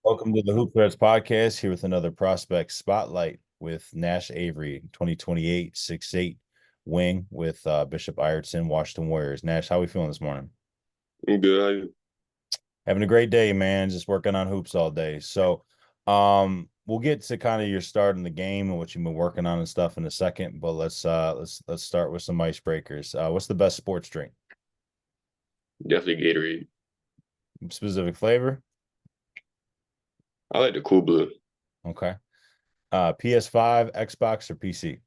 Welcome to the Hoop Threads podcast here with another prospect spotlight with Nash Avery, 2028 6'8" wing with Bishop Ireton, Washington Warriors. Nash, how are we feeling this morning? I'm good. How you? Having a great day, man. Just working on hoops all day. We'll get to kind of your start in the game and what you've been working on and stuff in a second, but let's start with some icebreakers. What's the best sports drink? Definitely Gatorade. Specific flavor? I like the cool blue. Okay. PS5, Xbox, or PC?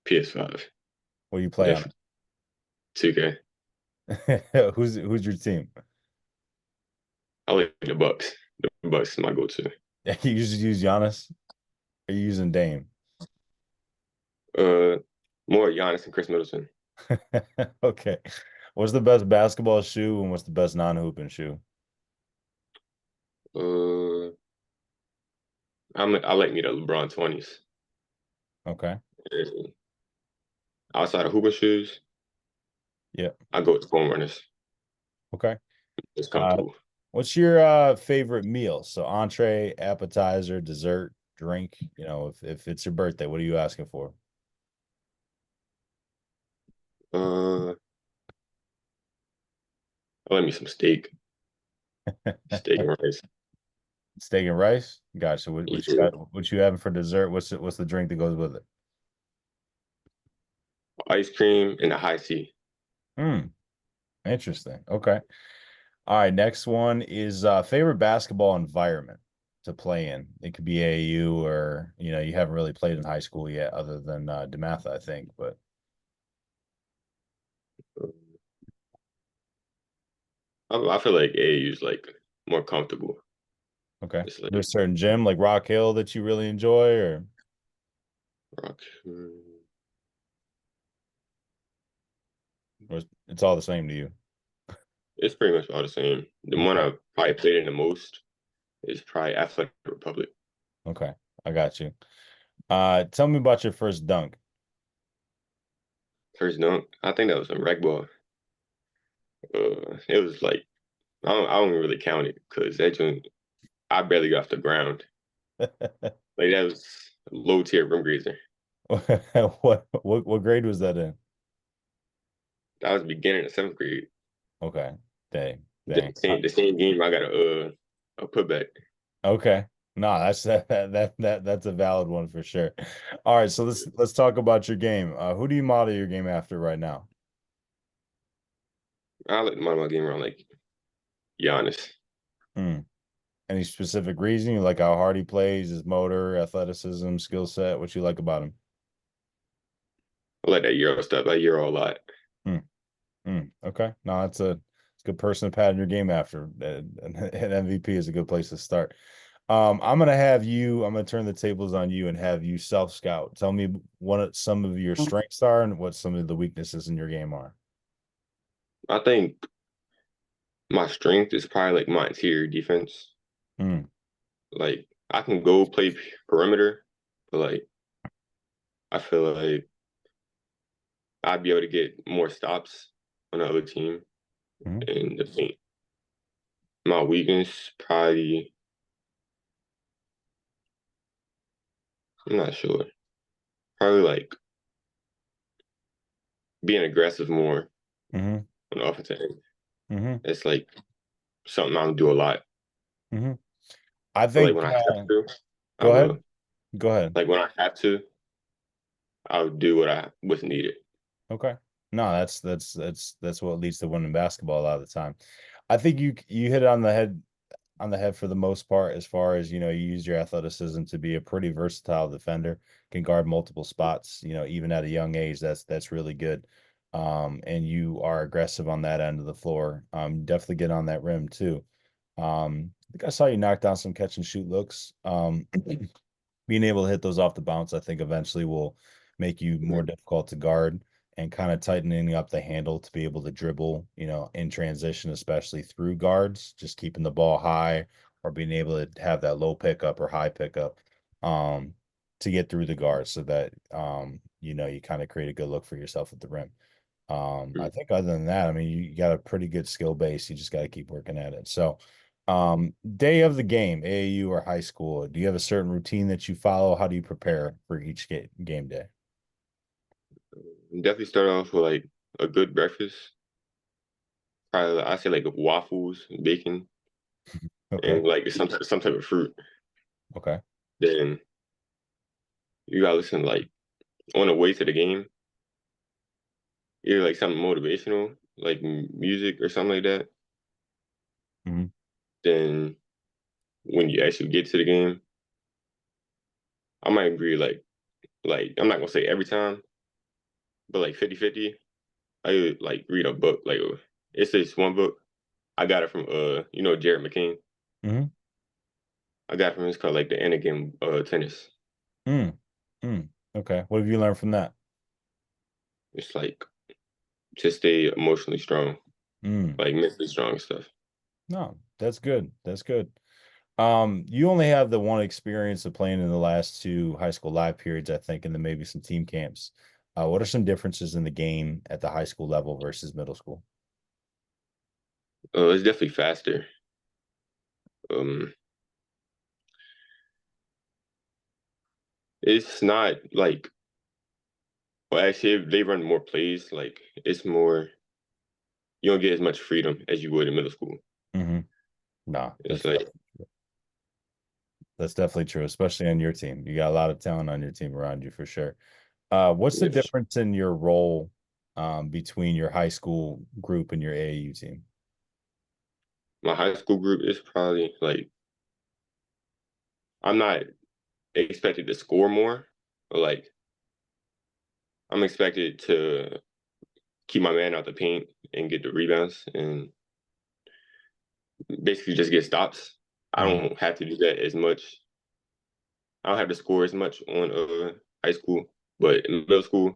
PS5. What do you play on? Definitely 2K. Who's your team? I like the Bucks. The Bucks is my go-to. You just use Giannis? Are you using Dame? Uh, More Giannis and Chris Middleton. Okay. What's the best basketball shoe and what's the best non-hooping shoe? Uh, I like me the LeBron 20s. Okay. And outside of hooping shoes, Yeah. I go with foam runners. Okay. It's Uh, comfortable. what's your favorite meal? So entree, appetizer, dessert, drink. If it's your birthday, what are you asking for? I like me some steak and rice. Steak and rice? Gotcha. What you Yeah. got? What you having for dessert? What's the drink that goes with it? Ice cream and a high C. Hmm. Interesting. Okay. All right, next one is favorite basketball environment to play in. It could be AAU or you haven't really played in high school yet, other than DeMatha, I think. But I feel like AAU is like more comfortable. okay, It's like there's a certain gym like Rock Hill that you really enjoy, or rock. it's all the same to you. It's pretty much all the same. The one Okay, I probably played in the most is probably Athletic Republic. okay, I got you. Tell me about your first dunk. First dunk, I think that was in rec ball. It was like I don't really count it because that joint I barely got off the ground. Like that was low tier rim grazer. What grade was that in? That was beginning of seventh grade. Okay, dang, The dang. same the same game I got a putback. Okay. No, that's a valid one for sure. All right, so let's talk about your game. Who do you model your game after right now? I like my game around like Giannis. Hmm. Any specific reason you like how hard he plays, his motor, athleticism, skill set? What you like about him? I like that Euro stuff. I Euro a lot. Hmm. Hmm. Okay. No, it's a good person to pattern your game after. An MVP is a good place to start. I'm gonna turn the tables on you and have you self scout. Tell me what some of your strengths are and what some of the weaknesses in your game are. I think my strength is probably like my interior defense. Hmm. Like I can go play perimeter, but like I feel like I'd be able to get more stops on the other team Mhm. in the paint. My weakness probably I'm not sure. Probably like being aggressive more Mhm. on the offensive end. Mhm. It's like something I don't do a lot. Mhm. I But like think when I have to, I go ahead. will. Go ahead. Like when I have to, I'll do what's needed. Okay. No, that's what leads to winning basketball a lot of the time. I think you hit it on the head for the most part as far as, you use your athleticism to be a pretty versatile defender, can guard multiple spots, even at a young age. That's really good. And you are aggressive on that end of the floor. Definitely get on that rim too. I think I saw you knock down some catch and shoot looks. Being able to hit those off the bounce, I think eventually will make you more difficult to guard and kind of tightening up the handle to be able to dribble, in transition, especially through guards, just keeping the ball high or being able to have that low pickup or high pickup um, to get through the guards so that you kind of create a good look for yourself at the rim. I Mhm. think other than that, I mean, you got a pretty good skill base. You just got to keep working at it. So, Day of the game, AAU or high school. Do you have a certain routine that you follow? How do you prepare for each game day? Definitely start off with like a good breakfast. Probably I say like waffles, bacon, Okay. and like some type of fruit. Okay. Then you gotta listen like on the way to the game, either like something motivational, like music or something like that. Hmm. Then when you actually get to the game, I might agree like I'm not gonna say every time, but like 50-50. I would like read a book. Like it's this one book. I got it from Jared McCain. Hmm. I got it from it's called like the Anakin tennis. Mm. Mm. Okay. What have you learned from that? It's like just stay emotionally strong, Mm. like mentally strong and stuff. No, that's good. That's good. You only have the one experience of playing in the last two high school live periods, I think, and then maybe some team camps. What are some differences in the game at the high school level versus middle school? It's definitely faster. Um, it's not like well, actually they run more plays. Like it's more you don't get as much freedom as you would in middle school. Hmm. No, It's like that's definitely true, especially on your team. You got a lot of talent on your team around you for sure. What's the yeah, difference in your role between your high school group and your AAU team? my high school group is probably like I'm not expected to score more, but like I'm expected to keep my man out the paint and get the rebounds and basically just get stops. I Hmm. don't have to do that as much. I don't have to score as much on high school, but in middle school,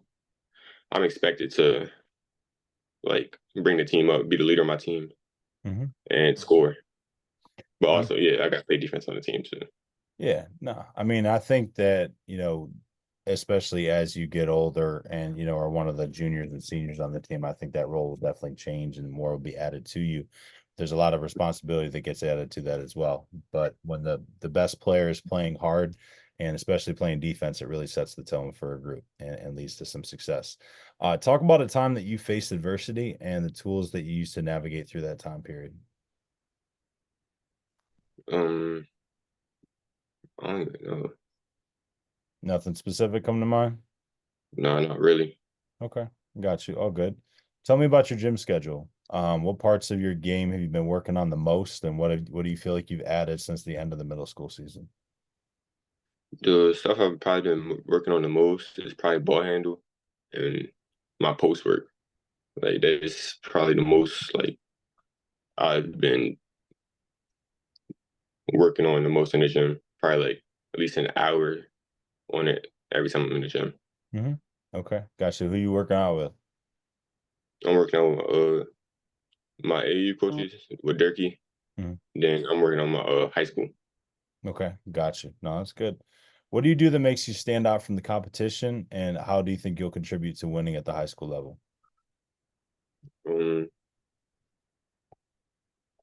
I'm expected to like bring the team up, be the leader of my team, Hmm. and score. But also, yeah, I got to play defense on the team too. Yeah, no. I mean, I think that, especially as you get older and, are one of the juniors and seniors on the team, I think that role will definitely change and more will be added to you. There's a lot of responsibility that gets added to that as well. But when the best player is playing hard and especially playing defense, it really sets the tone for a group and leads to some success. Talk about a time that you faced adversity and the tools that you used to navigate through that time period. Um, I don't even know. Nothing specific come to mind? No, not really. Okay, got you. All good. Tell me about your gym schedule. What parts of your game have you been working on the most, and what do you feel like you've added since the end of the middle school season? The stuff I've probably been working on the most is probably ball handle and my post work. Like that is probably the most like I've been working on the most in the gym. Probably like at least an hour on it every time I'm in the gym. Hmm. Okay, got you. Who you working out with? I'm working on my AAU coaches with Durkee. Mhm. Then I'm working on my high school. Okay, got you. No, that's good. What do you do that makes you stand out from the competition, and how do you think you'll contribute to winning at the high school level? Um,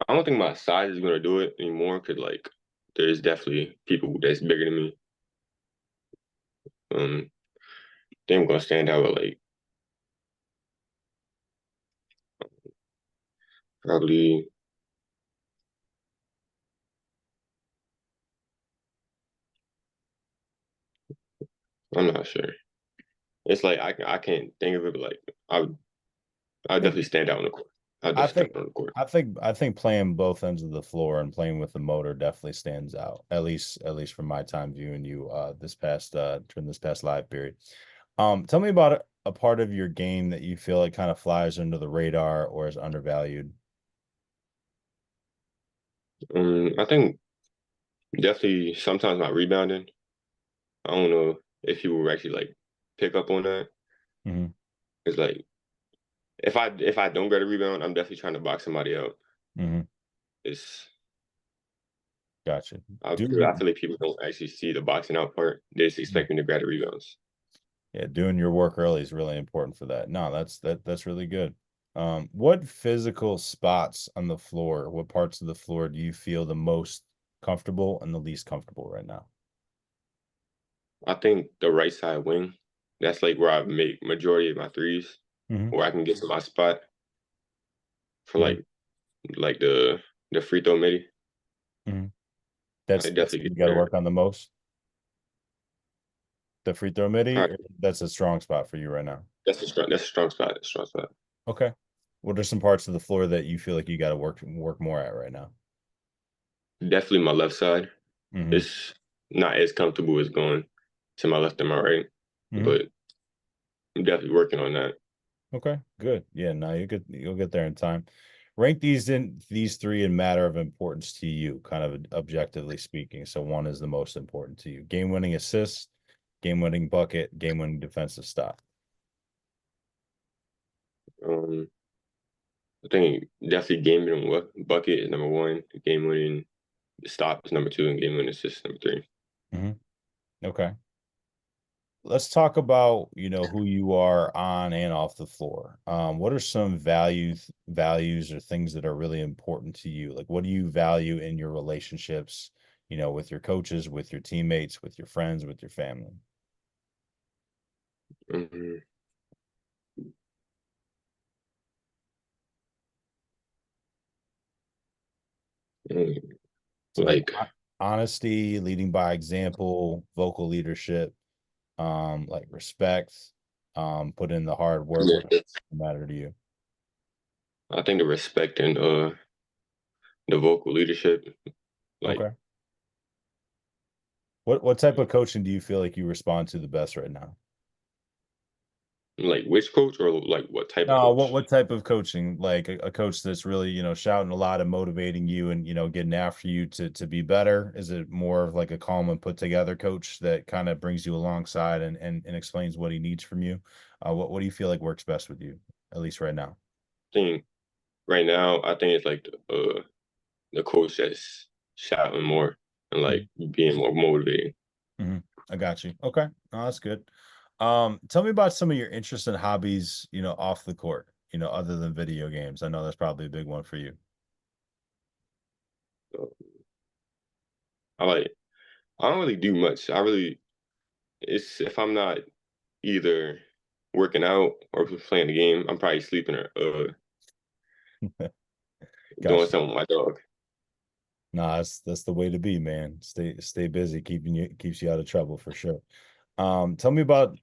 I don't think my size is gonna do it anymore because like there's definitely people that's bigger than me. Um, think I'm gonna stand out with like probably I'm not sure. It's like I can't think of it, but like I think definitely stand out on the court. I I just stand think out on the court. I think playing both ends of the floor and playing with the motor definitely stands out. At least from my time viewing you this past during this past live period. Tell me about a part of your game that you feel like kind of flies under the radar or is undervalued. I think definitely sometimes my rebounding. I don't know if people will actually like pick up on that. Hmm. It's like if I don't get a rebound, I'm definitely trying to box somebody out. Hmm. It's Gotcha. I feel, I Doing feel like people don't actually see the boxing out part. They just your, expect me to grab the rebounds. yeah, doing your work early is really important for that. No, that's really good. What physical spots on the floor, what parts of the floor do you feel the most comfortable and the least comfortable right now? I think the right side wing, that's like where I make majority of my threes, Hmm. where I can get to my spot for Hmm. like the free throw midi. Hmm. I That's definitely what get you got to there. work on the most. The free throw midi, or Probably, that's a strong spot for you right now. that's a strong spot. Strong spot. Okay. What are some parts of the floor that you feel like you got to work more at right now? Definitely my left side. Hmm. It's not as comfortable as going to my left and my right, Hmm. but I'm definitely working on that. Okay, good. Yeah, no, you'll get there in time. Rank these three in matter of importance to you, kind of objectively speaking. So one is the most important to you. Game-winning assist, game-winning bucket, game-winning defensive stop. Um, I think definitely game winning bucket is number one. Game winning stop is number two, and game winning assist is number three. Hmm. Okay. Let's talk about, who you are on and off the floor. What are some values or things that are really important to you? Like, what do you value in your relationships, with your coaches, with your teammates, with your friends, with your family? Mhm. Mm, So like Like honesty, leading by example, vocal leadership, like respect, put in the hard work. yeah, What matter to you? I think the respect and the vocal leadership, like Okay. What type of coaching do you feel like you respond to the best right now? which coach or like what type of No, what coach? what type of coaching? Like a coach that's really, shouting a lot and motivating you and, getting after you to be better? Is it more of like a calm and put together coach that kind of brings you alongside and explains what he needs from you? What do you feel like works best with you, at least right now? I think right now, I think it's like the coach that's shouting more and like being more motivating. Mhm. I got you. Okay. No, that's good. Tell me about some of your interests and hobbies, off the court, other than video games. I know that's probably a big one for you. So I like I don't really do much. It's if I'm not either working out or playing the game, I'm probably sleeping or doing Gotcha. something with my dog. Nah, that's the way to be, man. Stay busy, keeps you out of trouble for sure. Tell me about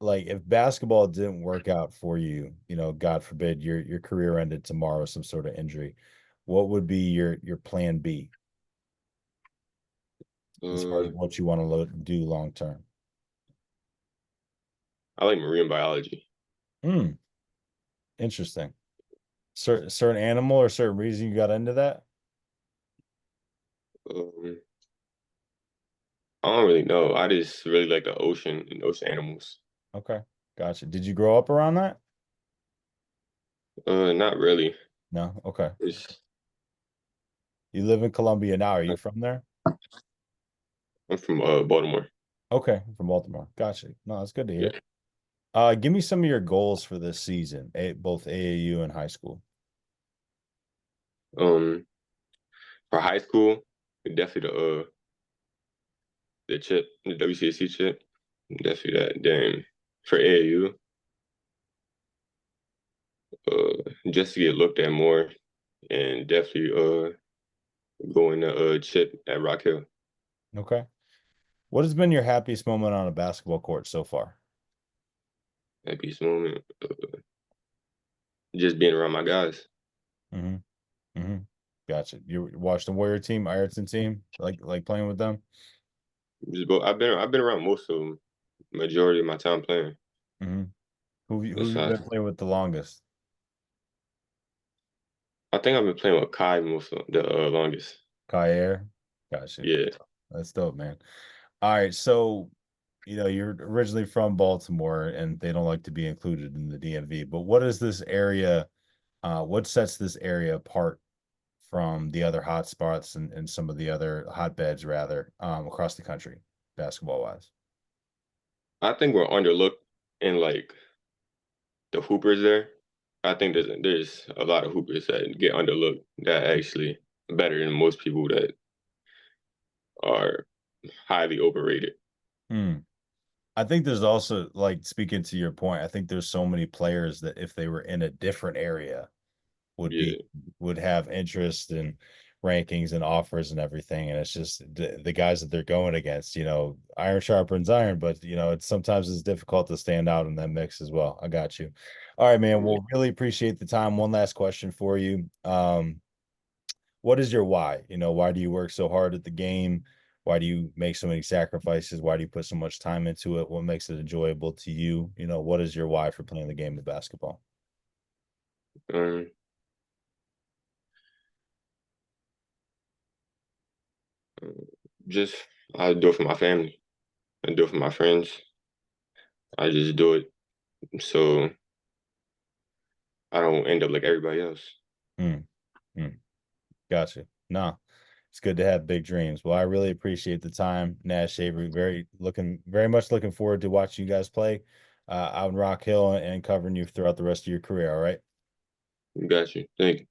like if basketball didn't work out for you, God forbid your career ended tomorrow, some sort of injury. What would be your plan B as far as Uh, what you want to do long term? I like marine biology. Hmm, interesting. Certain animal or certain reason you got into that? Um, I don't really know. I just really like the ocean and ocean animals. Okay, gotcha. Did you grow up around that? Not really. No. Okay. It's, You live in Columbia now. Are you from there? I'm from Baltimore. Okay, from Baltimore. Gotcha. No, that's good to Yeah. hear. Give me some of your goals for this season, both AAU and high school. Um, for high school, definitely the chip, the WCSC chip, definitely that. Then for AAU, just to get looked at more, and definitely going to chip at Rock Hill. Okay. What has been your happiest moment on a basketball court so far? Happiest moment, just being around my guys. Hmm. Hmm. Gotcha. You watched the Warrior team, Ireton team, like playing with them? I've been around most of them, majority of my time playing. Hmm. Who you been Besides, playing with the longest? I think I've been playing with Kai most of the longest. Kai Air. Gotcha. Yeah. That's dope, man. All right, so you're originally from Baltimore and they don't like to be included in the DMV, but what is this area, what sets this area apart from the other hot spots and some of the other hotbeds rather, across the country, basketball wise? I think we're underlooked in like the hoopers there. I think there's a lot of hoopers that get underlooked that actually better than most people that are highly overrated. Hmm. I think there's also, like, speaking to your point, I think there's so many players that if they were in a different area would be Yeah, would have interest and rankings and offers and everything. And it's just the guys that they're going against, iron sharpens iron, but it's sometimes it's difficult to stand out in that mix as well. I got you. All right, man. yeah. Well, really appreciate the time. One last question for you. What is your why? Why do you work so hard at the game? Why do you make so many sacrifices? Why do you put so much time into it? What makes it enjoyable to you? What is your why for playing the game of basketball? Um, just I do it for my family. I do it for my friends. I just do it so I don't end up like everybody else. Hmm. Hmm. Gotcha. No, it's good to have big dreams. Well, I really appreciate the time, Nash Avery. Very much looking forward to watching you guys play out in Rock Hill and covering you throughout the rest of your career. All right. Got you. Thank you.